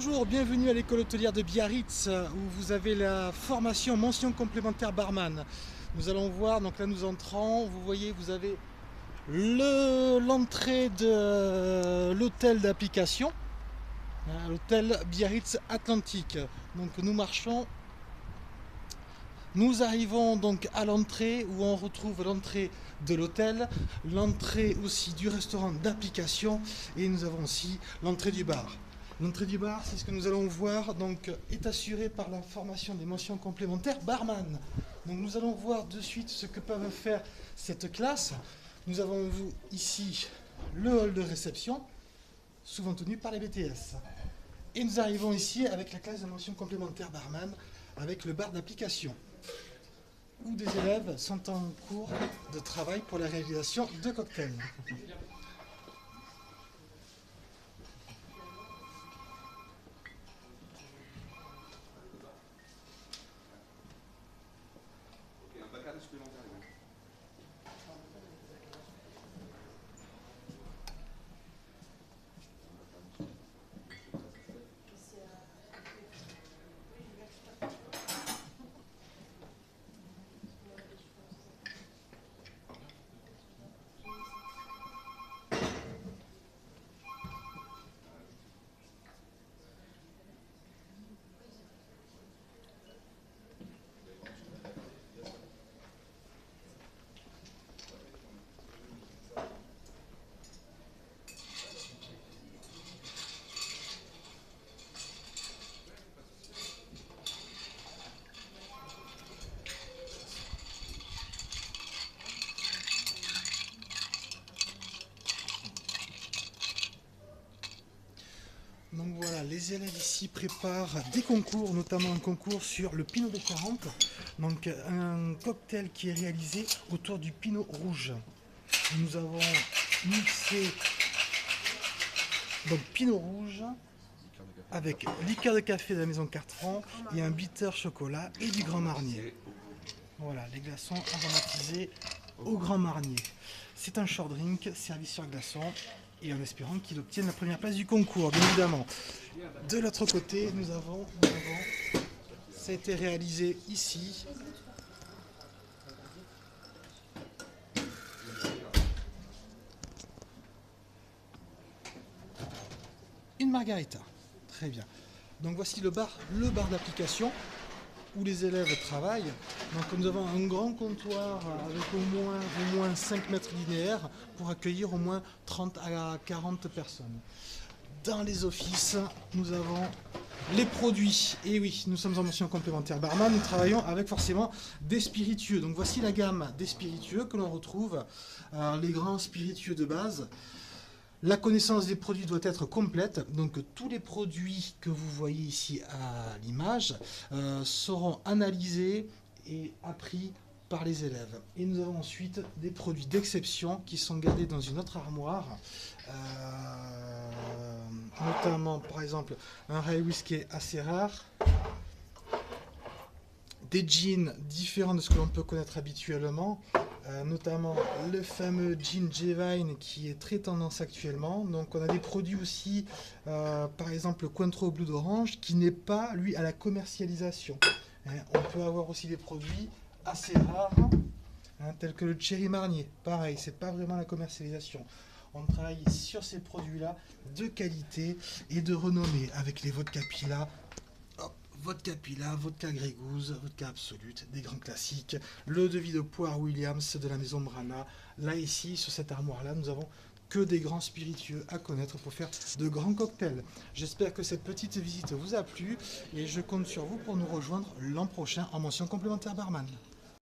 Bonjour, bienvenue à l'école hôtelière de Biarritz où vous avez la formation mention complémentaire barman. Nous allons voir, donc là nous entrons, vous voyez vous avez l'entrée de l'hôtel d'application, l'hôtel Biarritz Atlantique. Donc nous marchons, nous arrivons donc à l'entrée où on retrouve l'entrée de l'hôtel, l'entrée aussi du restaurant d'application et nous avons aussi l'entrée du bar. L'entrée du bar, c'est ce que nous allons voir, donc est assurée par la formation des mentions complémentaires barman. Donc nous allons voir de suite ce que peuvent faire cette classe. Nous avons ici le hall de réception, souvent tenu par les BTS. Et nous arrivons ici avec la classe de mentions complémentaires barman, avec le bar d'application, où des élèves sont en cours de travail pour la réalisation de cocktails. Donc voilà, les élèves ici préparent des concours, notamment un concours sur le Pinot des Charentes, donc un cocktail qui est réalisé autour du Pinot rouge. Nous avons mixé donc Pinot rouge avec liqueur de café de la maison Cartran et un bitter chocolat et du Grand Marnier. Voilà, les glaçons aromatisés au Grand Marnier. C'est un short drink servi sur glaçon et en espérant qu'il obtienne la première place du concours, bien évidemment. De l'autre côté, nous avons, ça a été réalisé ici. Une margarita, très bien. Donc voici le bar d'application où les élèves travaillent. Donc nous avons un grand comptoir avec au moins 5 mètres linéaires pour accueillir au moins 30 à 40 personnes. Dans les offices, nous avons les produits. Et oui, nous sommes en mention complémentaire barman, nous travaillons avec forcément des spiritueux. Donc voici la gamme des spiritueux que l'on retrouve, les grands spiritueux de base. La connaissance des produits doit être complète, donc tous les produits que vous voyez ici à l'image seront analysés et appris par les élèves. Et nous avons ensuite des produits d'exception qui sont gardés dans une autre armoire, notamment par exemple un rye whisky assez rare, des gins différents de ce que l'on peut connaître habituellement, notamment le fameux gin Jevine qui est très tendance actuellement. Donc on a des produits aussi, par exemple le Cointreau Blue d'Orange qui n'est pas lui à la commercialisation. On peut avoir aussi des produits assez rares, tels que le Cherry Marnier. Pareil, c'est pas vraiment la commercialisation. On travaille sur ces produits-là de qualité et de renommée avec les vodka Pila. Vodka Pila, vodka Grégouze, vodka Absolute, des grands classiques, le devis de Poire Williams de la maison Brana. Là, ici, sur cette armoire-là, nous avons que des grands spiritueux à connaître pour faire de grands cocktails. J'espère que cette petite visite vous a plu et je compte sur vous pour nous rejoindre l'an prochain en mention complémentaire barman.